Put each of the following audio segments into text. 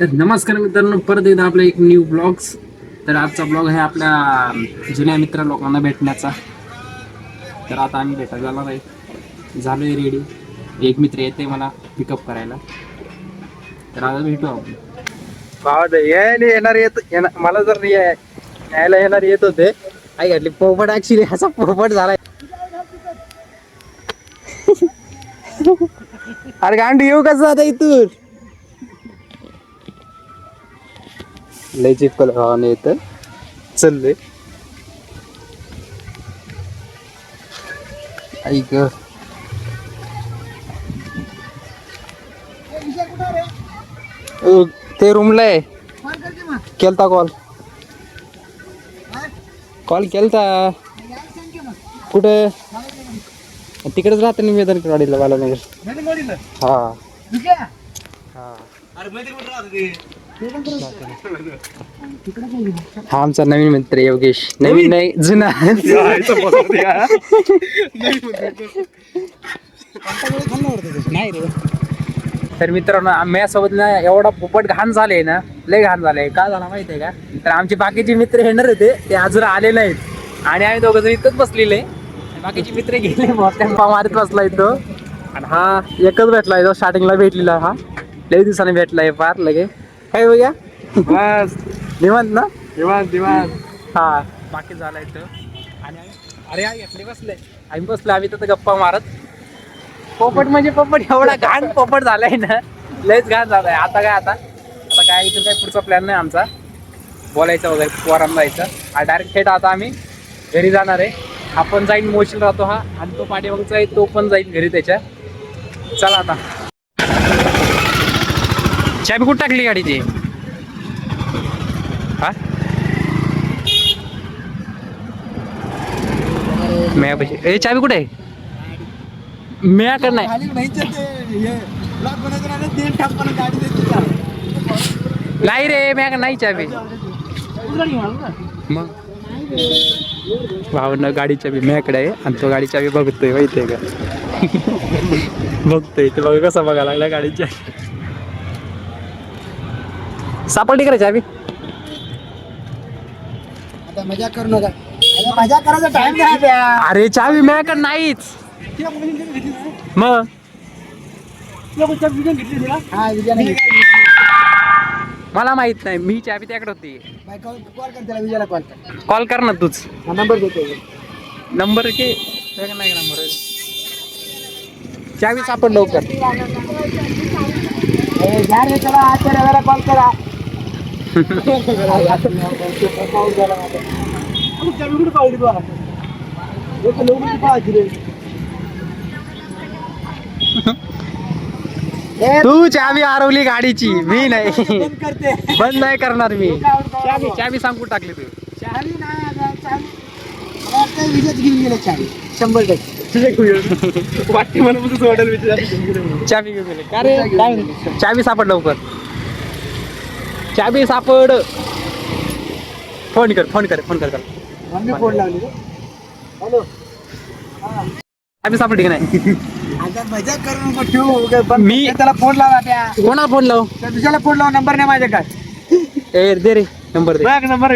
तर नमस्कार मित्रांनो, परत एकदा आपला एक न्यू ब्लॉग्स. तर आजचा ब्लॉग आहे आपल्या जुन्या मित्र लोकांना भेटण्याचा. तर आता आम्ही भेटायला जाणार आहे, झालोय रेडी. एक मित्र येते मला पिकअप करायला, तर आता भेटू आपण. मला जर न्यायला येणार येत होते. आई घातली पोपट, ऍक्च्युली असा पोपट झालाय. अरे गांडी येऊ कसं आता इथून लय चिपकल भावाने येत चाललंय. ऐक ते रूमला आहे. केलता कॉल केलता. कुठं तिकडेच राहते ना वेदनवाडीला, बालानगर. हा हा आमचा नवीन मित्र योगेश. नवीन नाही, जुना. नाही रे. तर मित्रांनो, आम्ही ना एवढा पोपट घाण झाले ना, लय घाण झाले. काय झालं माहितीये का? तर आमचे बाकीचे मित्र येणार होते, ते अजून आले नाहीत आणि आम्ही दोघं जण इथंच बसलेले. बाकीचे मित्र गेले, गप्पा मारत बसलाय तो. आणि हा एकच भेटलाय, तो स्टार्टिंगला भेटलेला. हा लय दिवसाने भेटलाय फार लगे. काय बघा बस निवांत ना, निवांत. हा बाकी झालाय तो. आणि अरे घेतले बसले, आम्ही बसलो, आम्ही तर गप्पा मारत. पोपट म्हणजे पोपट, एवढा घाण पोपट झालाय ना, लयच घाण झालाय. आता काय इथं काय पुढचा प्लॅन नाही आमचा बोलायचं वगैरे, पोरांना जायचं. डायरेक्ट थेट आता आम्ही घरी जाणार आहे. आपण जाईन, मोशील राहतो हा, आणि तो पाठीमागचा आहे तो पण जाईल घरी त्याच्या. चला आता. चाबी कुठं टाकली गाडीची? हा म्यापाशी. ए चाबी कुठे आहे? म्याकडे नाही. नाही रे, म्याकडे नाही चाबी. मग भावना गाडी चाबी म्याकडे आहे, आणि तो गाडी चाबी बघतोय, माहितीये का? बघतोय ते, बघ कसा बघायला लागला गाडीच्या. सापडली का रे चाबी? आता मजा करू नका, मजा करायचा टाइम नाही. अरे चाबी म्याकडे नाहीच. मग मला माहित नाही, मी चाबी त्याकडे होती. कॉल कर त्याला, विजयाला कॉल कर. कॉल कर ना तूच. नंबर देतो. नंबर के नाही, नंबर चाबी सापड लवकर. चला आजच्या कॉल करा. तू चाबी हरवली गाडीची, मी नाही. बंद नाही करणार मी. चाबी सांगू टाकली तू. विजयच घेऊन गेले चाबी 100%. वाटते मला चाबी घेऊन गेले का रे? चाबी सापड लवकर, चाबी सापड. फोन कर. मम्मी फोन लावली. हॅलो, चाबी सापडली की नाही? आता मजा करू नको, ठेवू. मी त्याला फोन लावा. त्या कोणाला फोन लाव? दुसऱ्याला फोन लावा. नंबर नाही माझ्याकडे. ए दे रे नंबर, दे. नंबर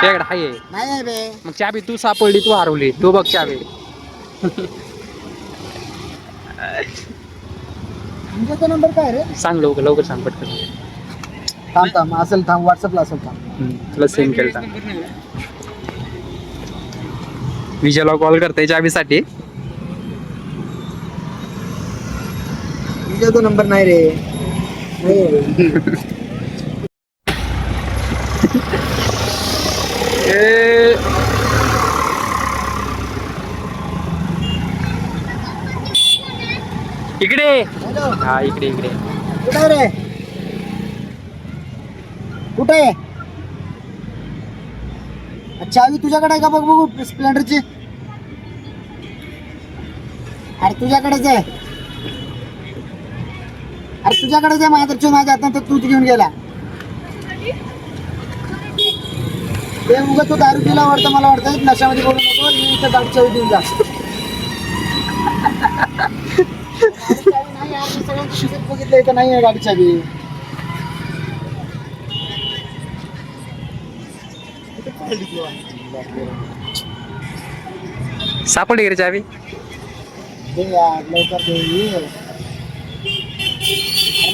त्याकडे हाय. नाही बे. मग चाबी तू सापडली, तू हरवली, तू बघ चाबी. तुमचा नंबर काय रे? सांग लवकर सांग पटकन. थांब असेल, थांब व्हॉट्सअपला असेल. थांब तुला सेंड केलता. विजयला कॉल करते चाबीसाठी. तुझा तो नंबर नाही रे. इकडे. हॅलो, हा इकडे. कुठे रे? कुठे? चावी तुझ्याकडे आहे का? बघू स्प्लेंडरची. अरे तुझ्याकडेच आहे. माझ्या हातात तर तूच घेऊन गेला. ते उगाच तू दारू पिला वाटतं, मला वाटतं नशामध्ये बोलू नको. मी इथं गाडी चावी देऊन जा. बघितलं इथं नाही आहे गाडी चावी. सापडली का रे चावी? दे यार, लवकर दे. अरे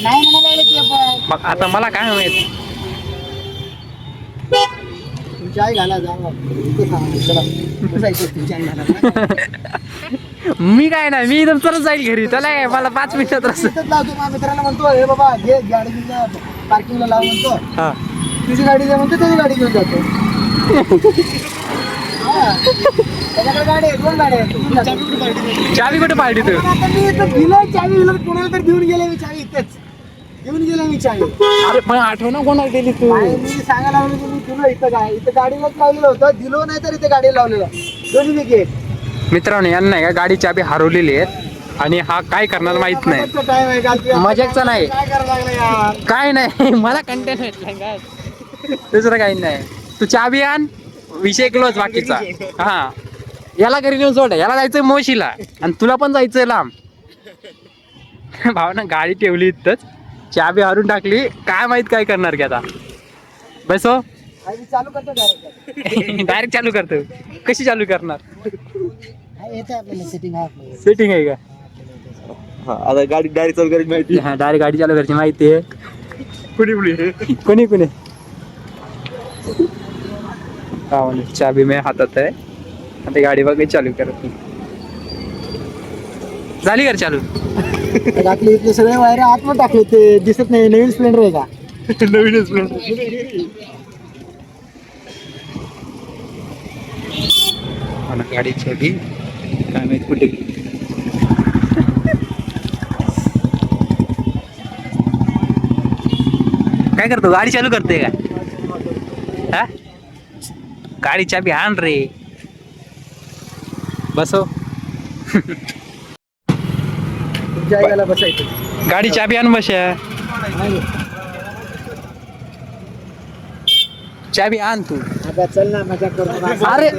नाही म्हणायला लागले ते पण. मग आता मला काय माहित. तुमची आई घाला जा इथे सांगा. चला कुठं जायचं तुमची आई घाला. मी काय नाही, मी एकदम तरच जाईल घरी. त्याला काय, मला 5 मिनिटात रस्ता. इथंच लावतो. माझ्या मित्राला म्हणतो हे बाबा घे गाडी घेऊन पार्किंगला लाव म्हणतो. हा तुझी गाडी द्या म्हणतो, त्याची गाडी घेऊन जातो. हा. त्याच्याकडे गाडी आहे, 2 गाड्या आहेत. चावी कुठे पाहिली तू? आता मी इथं दिलं चावी, हिला कोणाला तर देऊन गेले मी चावी. इथंच घेऊन गेलो मी चावी. अरे पण आठवण कोणाला दिली तू? नाही, मी सांगायला लागलो की मी दिलो इथं काय, इथं गाडीलाच लावलेलं होतं. दिलो नाही तर इथे गाडी लावलेलं, दोन्ही पैकी एक. मित्रांनो, यांना नाही का गाडी चाबी हरवलेली आहे आणि हा काय करणार माहित नाही. मजाकचा time आहे का? मजाकचा नाही. काय करायला लागलं यार? काय नाही, मला कंटेंट भेटलाय काय, दुसरं काही नाही. तू चाबी आण, विषय क्लोज बाकीचा. हा, याला घरी नेऊन सोड. याला जायचंय मोशीला आणि तुला पण जायचंय लांब. भावना गाडी ठेवली इथंच, चाबी हरून टाकली. काय माहित काय करणार की आता. बसो. आई, मी चालू करतो डायरेक्ट. डायरेक्ट चालू करतो. कशी चालू करणार? येते आपल्याला सेटिंग आहे आपल्याला. सेटिंग आहे का? आता गाडी डायरेक्ट चालू करायची माहिती. हा, डायरेक्ट गाडी चालू करायची माहिती आहे. कोणी कोणी चाबी मी हातात आहे. आता गाडी बघ चालू करत. झाली कर चालू? आपले इथले सगळे वायर आतमध्ये टाकले, ते दिसत नाही. नवीन स्प्लेंडर आहे का? नवीन स्प्लेंडर. गाडी चाबी काय माहित कुठे गेली. काय करतो? गाडी चालू करते का? हा, गाडी चाबी आण रे. बसो. तुमच्या आईला बसायचं. गाडी चाबी आण बशा. चाबी आण तू. आता चल ना, मजा करू. अरे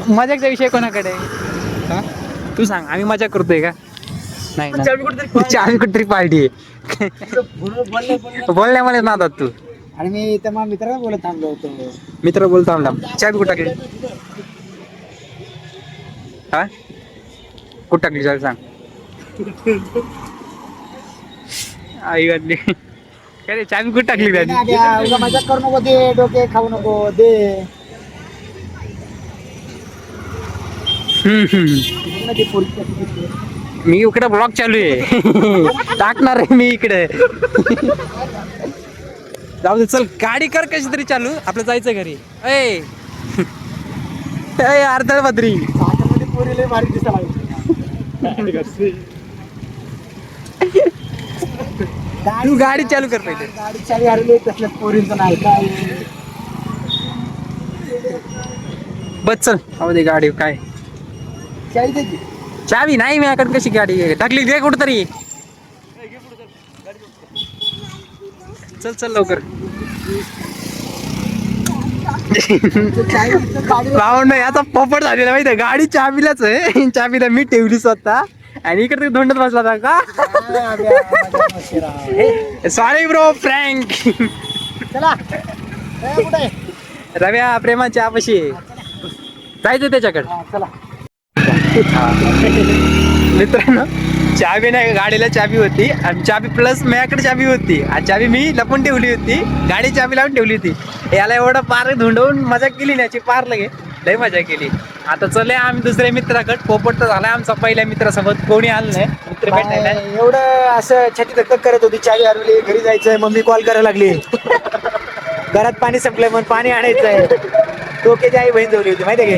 मजाकचा विषय कोणाकडे आहे? हा? तू सांग, आम्ही मजा करतोय का? नाही ना. चाबी कुठतरी पार्टी आहे. बोलण्यामध्ये नादात तू. आणि मी इथं माझ्या मित्राला बोलत थांबलो होतो. मित्र बोलतो आमला. चाबी कुठं टाकली? हा, कुठं टाकली चाबी सांग. आई वाटली काय रे, चाबी कुठं टाकली त्याची? उगा मजा करू नको, दे डोके खाऊ नको, दे. मी इकडे ब्लॉग चालू आहे. टाकणार आहे मी इकडे. जाऊ दे, चल गाडी कर कशी तरी चालू. आपलं जायचं घरी. ए अर्धळ बद्री, पोरी लय भारी दिसायला लागली. तू गाडी चालू कर पहिले. गाडी चावी हरवली, तसल्या पोरींचं नाही काय. बस चल. अहो दे गाडी. काय चावी द्यायची. चावी नाही माझ्याकडे. कशी गाडी टाकली? दे कुठं तरी. चल चल लवकर. भावंड आता पोपट झालेला माहिती आहे. गाडी चाबीलाच आहे. चाबीला मी ठेवली स्वतः आणि इकडे धोंडत बसला होता का? Sorry bro, frank. चला कुठे रव्या प्रेमाच्या आपाशी जायचं त्याच्याकडे. चला. मित्रांनो, चाबी नाही, गाडीला चाबी होती आणि चाबी प्लस माझ्याकडे चाबी होती. आणि चाबी मी लपून ठेवली होती. गाडी चाबी लावून ठेवली होती. याला एवढं पार धुंडवून मजा केली ना, याची पार लगे लय मजा केली. आता चले आम्ही दुसऱ्या मित्राकडे. पोपट तर झाला आमचा पहिल्या मित्रासोबत. कोणी आलं नाही मित्र भेटायला. एवढं असं छाती धक्क करत होती. चावी हरवली, घरी जायचंय. मम्मी कॉल करायला लागली, घरात पाणी संपलंय म्हणून पाणी आणायचंय. डोक्याची आई बहीण जवळी होती माहिती का?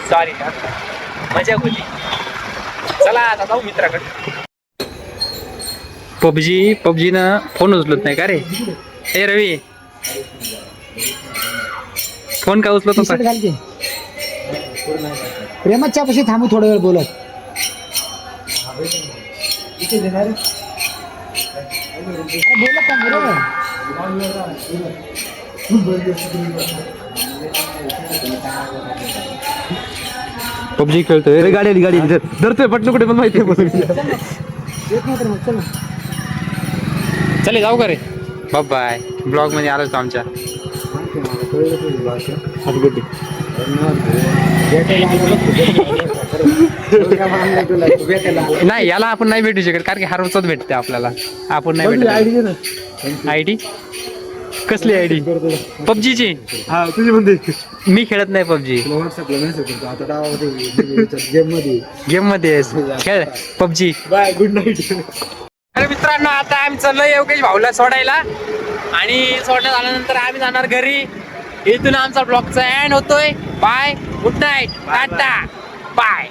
सॉरी, मजा होती. चला आता जाऊ मित्राकडे. पबजीनं फोन उचलत नाही का रे? ए रवी, फोन का उचलत होता? प्रेमाच्या पाशी थांबू थोडा वेळ बोलत. बोलत का बरोबर? पबजी खेळतोय. गाडी आली, गाडी आली. धरतोय पटलं कुठे पण माहिती आहे. येत नाही तर मग चला. चले जाऊ का रे? बाय. ब्लॉग मध्ये आलोच आमच्या. हातगोटी. नाही याला आपण नाही भेटू शकत कारण की हर रोजच भेटते आपल्याला. आपण नाही भेटत. आयडी कसली आयडी? पबजीची. हा तुझी म्हणते. मी खेळत नाही पबजी. गेम मध्ये आहेस. खेळ पबजी. Bye good night. अरे मित्रांनो आता आम्ही चाललोय योगेश भाऊला सोडायला आणि सोडण्यात आल्यानंतर आम्ही जाणार घरी. इथून आमचा ब्लॉगचा एंड होतोय. Bye good night tata bye.